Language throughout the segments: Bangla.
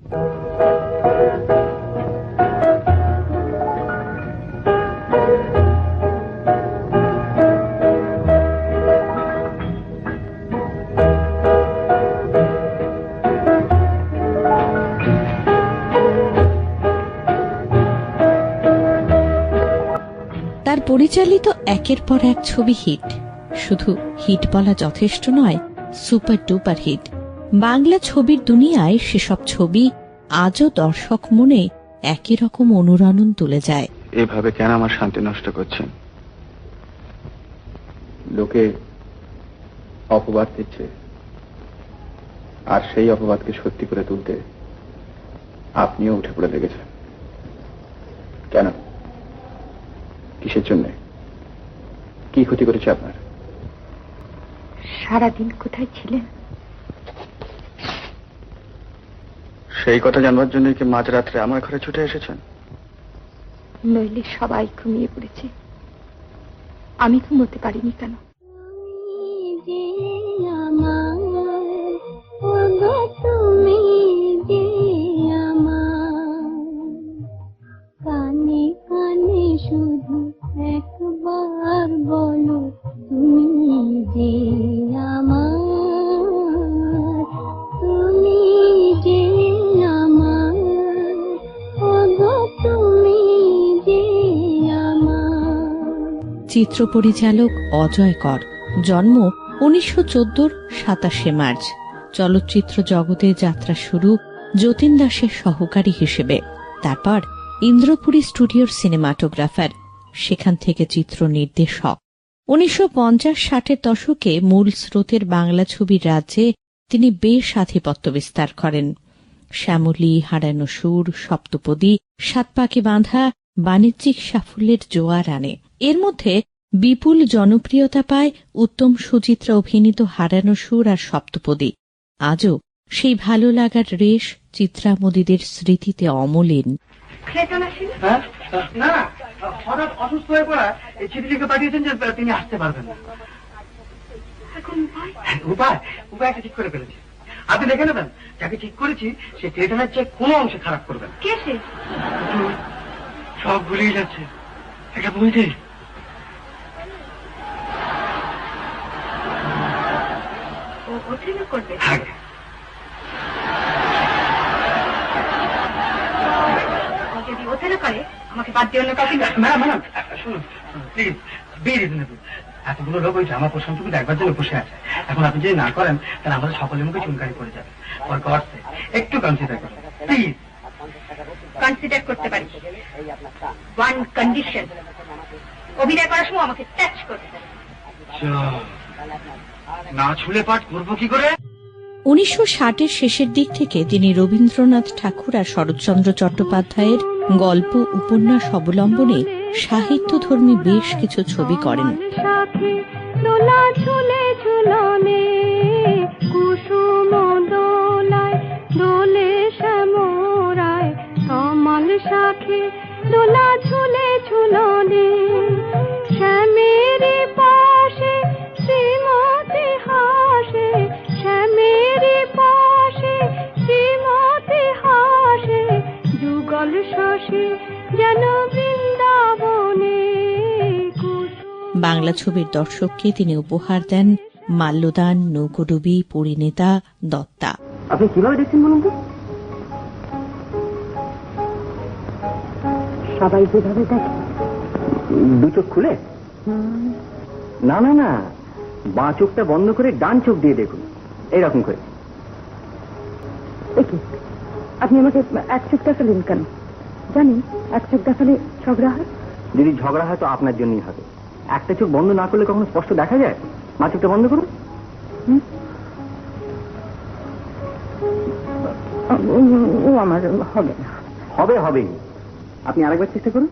তার পরিচালিত একের পর এক ছবি হিট। শুধু হিট বলা যথেষ্ট নয়, সুপার ডুপার হিট। বাংলা ছবির দুনিয়ায় সেসব ছবি আজও দর্শক মনে একই রকম অনুরণন তুলে যায়। এভাবে কেন আমার শান্তি নষ্ট করছেন? লোকে অপবাদ দিচ্ছে, আর সেই অপবাদকে সত্যি করে তুলতে আপনিও উঠে পড়ে লেগেছেন। কেন? কিসের জন্য? কি ক্ষতি করেছে আপনার? সারাদিন কোথায় ছিলেন? সেই কথা জানবার জন্য কি মাঝরাত্রে আমার ঘরে ছুটে এসেছেন? নইলে সবাই ঘুমিয়ে পড়েছে, আমি ঘুমোতে পারিনি কেন? তুমি যে কানে কানে শুধু একবার বলো, তুমি যে আমার, তুমি যে আমার, তুমি যে আমার। চিত্র পরিচালক অজয় কর, জন্ম 1914 27 মার্চ। চলচ্চিত্র জগতে যাত্রা শুরু যতীন দাসের সহকারী হিসেবে, তারপর ইন্দ্রপুরী স্টুডিওর সিনেমাটোগ্রাফার, সেখান থেকে চিত্র নির্দেশক। 1950-60 দশকে মূল স্রোতের বাংলা ছবির রাজ্যে তিনি বেশ আধিপত্য বিস্তার করেন। শ্যামলী, হারানো সুর, সপ্তপদী, সাত পাকে বাঁধা বাণিজ্যিক সাফল্যের জোয়ার আনে। এর মধ্যে বিপুল জনপ্রিয়তা পায় উত্তম সুচিত্রা অভিনীত হারানো সুর আর সপ্তপদী। আজও সেই ভালো লাগার রেশ চিত্রামোদীদের স্মৃতিতে অমলিন। না, হঠাৎ অসুস্থ হয়ে পড়া এই চিঠি লিখে পাঠিয়েছেন যে তিনি আসতে পারবেন না। উপায় একটা ঠিক করে ফেলেছি। আপনি দেখে নেবেন, যাকে ঠিক করেছি সে ক্রেটনের চেয়ে কোনো অংশে খারাপ করবে না। কে সে? সব ভুলেই যাচ্ছে, একটা বইতে। করবে যদি ওখানে করে আমাকে বাদ দিয়ে অন্য কাউকে। ম্যাডাম শুনুন প্লিজ, বি রিজনেবল। এতগুলো লোক ওই জামা প্রশান্তকে দেখবার জন্য বসে আছে। এখন আপনি যদি না করেন তাহলে আমাদের সকলের মুখে চুনকারি পড়ে যাবে। ফর গড সেক একটু কনসিডার করুন প্লিজ। কনসিডার করতে পারি, ওয়ান কন্ডিশন, অভিনয় করার সময় আমাকে টাচ করতে হবে। না ছুলে পাঠ করবো কি করে? 1960-এর শেষের দিক থেকে তিনি রবীন্দ্রনাথ ঠাকুর আর শরৎচন্দ্র চট্টোপাধ্যায়ের গল্প উপন্যাস অবলম্বনে সাহিত্যধর্মী বেশ কিছু ছবি করেন। বাংলা ছবির দর্শককে তিনি উপহার দেন মাল্যদান, নৌকোডুবি, পরিণীতা, দত্তা। আপনি কিভাবে দেখছেন বলুন তো? সবাই যেভাবে দেখে। দু চোখ খুলে? না না না, বাঁ চোখটা বন্ধ করে ডান চোখ দিয়ে দেখুন, এইরকম করে। আপনি আমাকে এক চোখ দেখালেন কেন? জানেন এক চোখ দেখালে ঝগড়া হয়। যদি ঝগড়া হয় তো আপনার জন্যই হবে। একটা চোখ বন্ধ না করলে কখনো স্পষ্ট দেখা যায়? মা চোখটা বন্ধ করুন। ও আমার হবে না। হবে হবে, আপনি আরেকবার চেষ্টা করুন।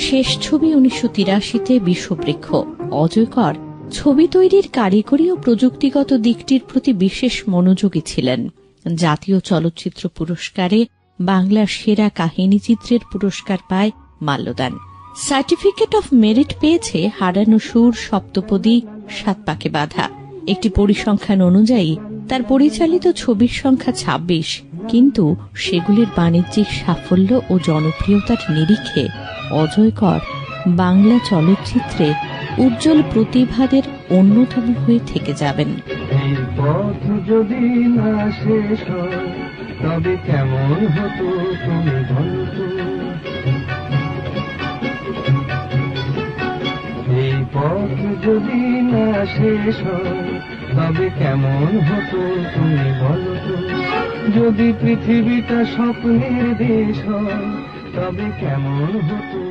শেষ ছবি 1983-তে বিষবৃক্ষ। অজয় কর ছবি তৈরির কারিগরি ও প্রযুক্তিগত দিকটির প্রতি বিশেষ মনোযোগী ছিলেন। জাতীয় চলচ্চিত্র পুরস্কারে বাংলার সেরা কাহিনীচিত্রের পুরস্কার পায় মাল্যদান। সার্টিফিকেট অফ মেরিট পেয়েছে হারানো সুর, সপ্তপদী, সাত পাকে বাঁধা। একটি পরিসংখ্যান অনুযায়ী তার পরিচালিত ছবির সংখ্যা ২৬, কিন্তু সেগুলির বাণিজ্যিক সাফল্য ও জনপ্রিয়তার নিরিখে অজয় কর বাংলা চলচ্চিত্রে উজ্জ্বল প্রতিভাদের অন্যতম হয়ে থেকে যাবেন। এই পথ যদি না শেষ হয় তবে কেমন হতো তুমি বলো তো? এই পথ যদি না শেষ হয় তবে কেমন হতো তুমি বলো তো? যদি পৃথিবীটা স্বপ্নের দেশ হয় তবে কেমন হতো